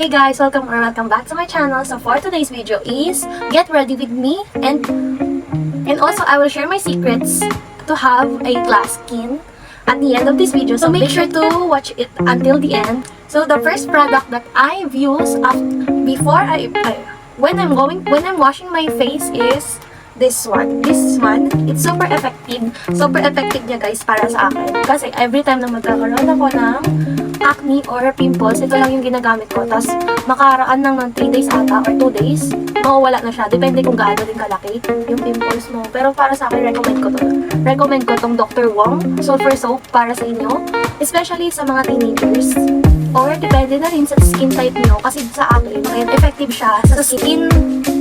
Hey guys, welcome back to my channel. So for today's video is get ready with me and also I will share my secrets to have a glass skin at the end of this video. So make sure to watch it until the end. So the first product that I've used before when I'm washing my face is this one. This one, it's super effective. Super effective niya guys para sa akin. Kasi every time na magkakaroon ako ng acne or pimples, ito lang yung ginagamit ko. Tapos makaraan lang ng 3 days ata or 2 days, mawawala na siya. Depende kung gaano din kalaki yung pimples mo. Pero para sa akin, recommend ko to. Recommend ko tong Dr. Wong Sulfur Soap para sa inyo. Especially sa mga teenagers. Or depende na rin sa skin type nyo. Kasi sa akin, effective siya sa skin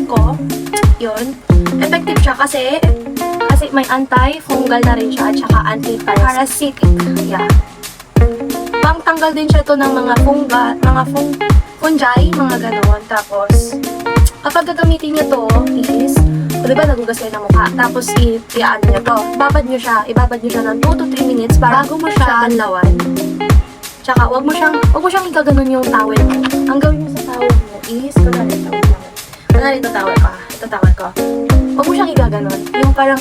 ko. Yun. Effective siya kasi may anti-fungal na rin siya at saka anti-parasitic. Yeah. Pangtanggal din siya to ng mga fungi, mga ganoon. Tapos, kapag gagamitin nyo to is, diba nagugas kayo ng mukha, tapos i-ano nyo to, ibabad nyo siya ng 2 to 3 minutes bago mo siya anlawan. Tsaka, wag mo siyang igaganon yung towel mo. Ang gawin mo sa towel mo is, kunwari ito towel ko. Huwag mo siyang igaganon. Yung parang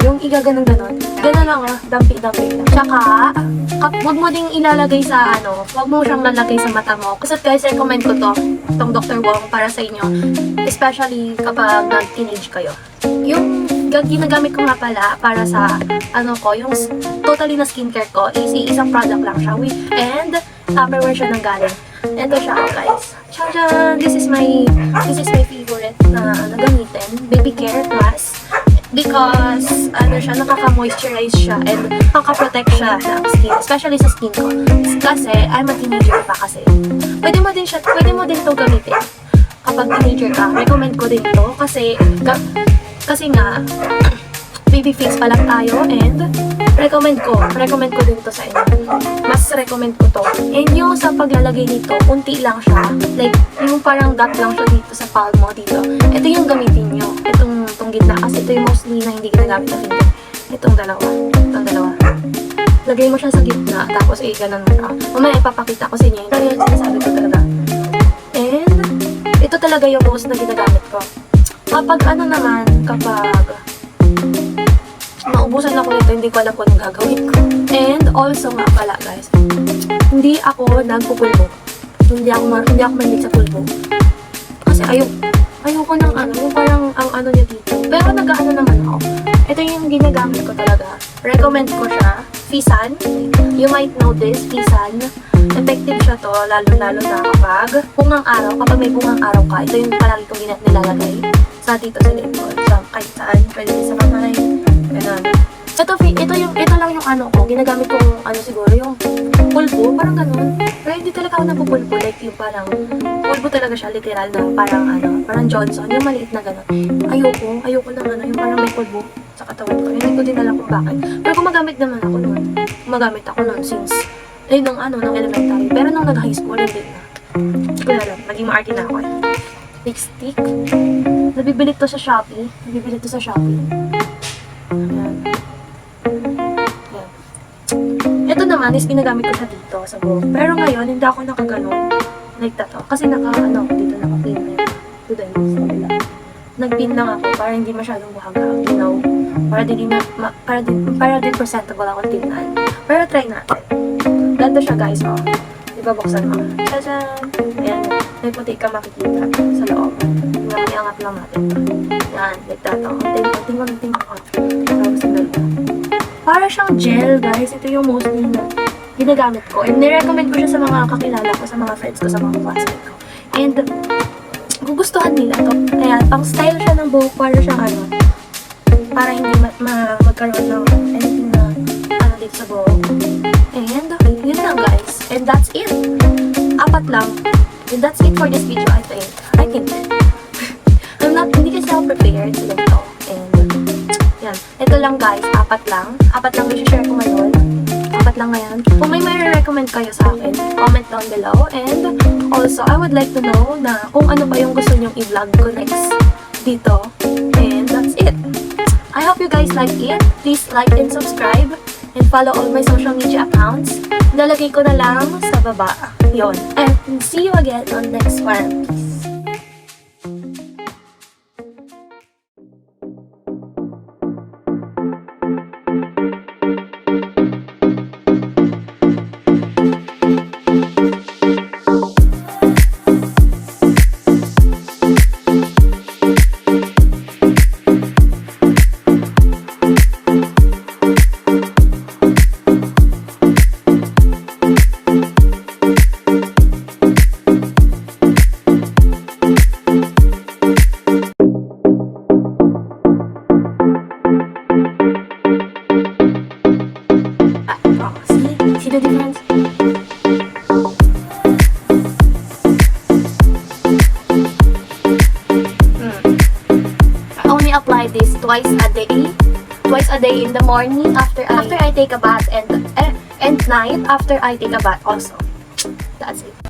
yung igaganon ganon. Ganon lang dampi-dampi lang. Tsaka, huwag mo ding ilalagay sa huwag mo siyang lalagay sa mata mo. Kasi guys, recommend ko itong Dr. Wong para sa inyo. Especially kapag nag-teenage kayo. Yung ginagamit ko nga pala para sa yung totally na skincare ko is isang product lang siya. And Tupperware siya ng galing. Ito siya guys. Tchajan! This is my favorite na gamitin. Baby Care Plus. Because, siya, nakaka-moisturize siya and nakaka-protect siya ng skin. Especially sa skin ko. Kasi, I'm a teenager pa kasi. Pwede mo din to gamitin. Kapag teenager ka, recommend ko din to. Kasi nga, baby face pa lang tayo and recommend ko din to sa inyo. Mas recommend ko to. And yung sa paglalagay nito, unti lang siya. Like, yung parang dot lang siya dito sa palm mo dito. Ito yung gamitin nyo. Itong gitna. Kasi ito yung mostly na hindi ginagamit na finger. Itong dalawa. Lagay mo siya sa gitna. Tapos, ganun mo na. Mamaya ipapakita ko sa inyo. Ito yung sinasabi ko talaga. And, ito talaga yung most na ginagamit ko. Kapag naubusan ako nito, hindi ko alam kung anong gagawin ko. And also nga pala guys, hindi ako nagpupulbo. Hindi ako mahilig sa pulbo. Kasi ayoko ng yung parang ang niya dito. Pero nag-ano naman ako. Ito yung ginagamit ko talaga. Recommend ko siya. Fisan. You might know this, Fisan. Effective siya to, lalo-lalo na kapag may bungang araw ka. Ito yung palagi kong nilalagay sa dito sa likod. So, kahit saan, pwede sa kamay. Ganun. Ito lang yung ginagamit kong siguro yung pulbo, parang ganun. Pero hindi talaga ako napupulbo, like yung parang pulbo talaga siya, literal na parang Johnson, yung maliit na ganun. Ayoko ng yung parang may pulbo sa katawan ko. Hindi ko din alam kung bakit. Pero gumagamit ako nun since, nung elementary. Pero nung nag-high school, hindi na. Hindi ko alam, maging maarte na ako lipstick. Nabibili to sa Shopee. Ayan. Ito naman is ginagamit ko sa dito, sa buhok. Pero ngayon, hindi ako nakaganon. Like that. Kasi dito, nakapin na yun. Today, sa kabila. Nag-pin lang ako para hindi masyadong buhaga. Para din presentable ako tingnan. Pero try natin. Ganito siya guys, Ibabuksan mo. Tadaan! Ayan. May puti ka makikita sa loob. Iangat lang natin ito. Yan, like that. Tingnan. Para siyang gel, guys. Ito yung mostly na ginagamit ko. And nirecommend ko siya sa mga kakilala ko, sa mga friends ko, sa mga classmates ko. And gugustuhan nila to. Kaya, pang style siya ng buhok. Para siyang para hindi magkaroon ng anything na dito sa buhok. And, yun lang guys. And that's it. 4 lang. And that's it for this video, I think. Hindi kasi ako prepared sa ganito. And, yan. Ito lang guys, 4 lang. 4 lang yung share ko ngayon. 4 lang ngayon. Kung may recommend kayo sa akin, comment down below. And, also, I would like to know na kung ano pa yung gusto nyong i-vlog ko next dito. And, that's it. I hope you guys like it. Please like and subscribe. And follow all my social media accounts. Nalagay ko na lang sa baba. Yun. And see you again on next one. Peace. See the difference? I only apply this twice a day. Twice a day in the morning after I take a bath, and night after I take a bath also. That's it.